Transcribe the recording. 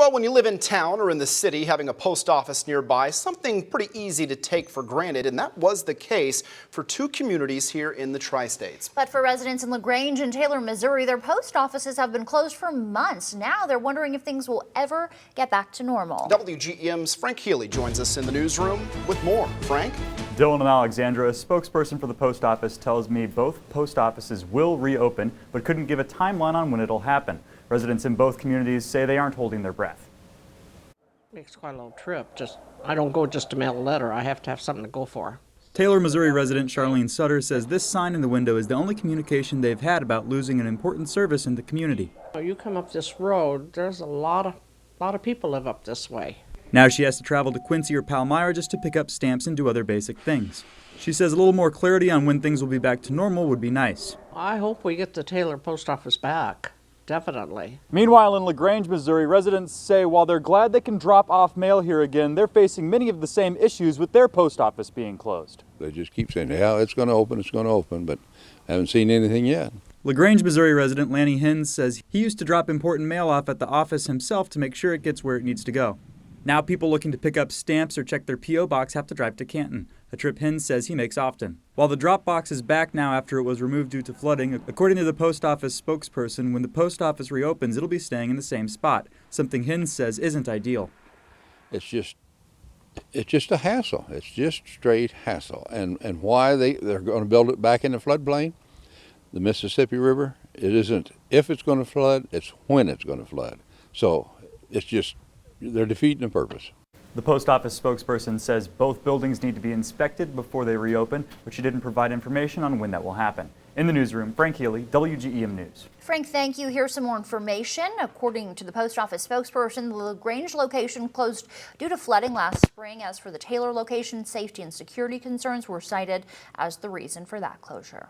Well, when you live in town or in the city, having a post office nearby is something pretty easy to take for granted, and that was the case for two communities here in the tri-states. But for residents in LaGrange and Taylor, Missouri, their post offices have been closed for months. Now they're wondering if things will ever get back to normal. WGEM's Frank Healy joins us in the newsroom with more. Frank? Dylan and Alexandra, a spokesperson for the post office, tells me both post offices will reopen, but couldn't give a timeline on when it'll happen. Residents in both communities say they aren't holding their breath. Makes quite a little trip. I don't go just to mail a letter. I have to have something to go for. Taylor, Missouri resident Charlene Sutter says this sign in the window is the only communication they've had about losing an important service in the community. You come up this road, there's a lot of people live up this way. Now she has to travel to Quincy or Palmyra just to pick up stamps and do other basic things. She says a little more clarity on when things will be back to normal would be nice. I hope we get the Taylor post office back. Definitely. Meanwhile, in LaGrange, Missouri, residents say while they're glad they can drop off mail here again, they're facing many of the same issues with their post office being closed. They just keep saying, yeah, it's going to open, but I haven't seen anything yet. LaGrange, Missouri resident Lanny Hins says he used to drop important mail off at the office himself to make sure it gets where it needs to go. Now people looking to pick up stamps or check their P.O. box have to drive to Canton, a trip Hins says he makes often. While the drop box is back now after it was removed due to flooding, according to the post office spokesperson, when the post office reopens, it'll be staying in the same spot, something Hins says isn't ideal. It's just a hassle. It's just straight hassle. And why they're going to build it back in the floodplain, the Mississippi River, it isn't if it's going to flood, it's when it's going to flood. So it's just, they're defeating the purpose. The post office spokesperson says both buildings need to be inspected before they reopen, but she didn't provide information on when that will happen. In the newsroom, Frank Healy, WGEM News. Frank, thank you. Here's some more information. According to the post office spokesperson, the LaGrange location closed due to flooding last spring. As for the Taylor location, safety and security concerns were cited as the reason for that closure.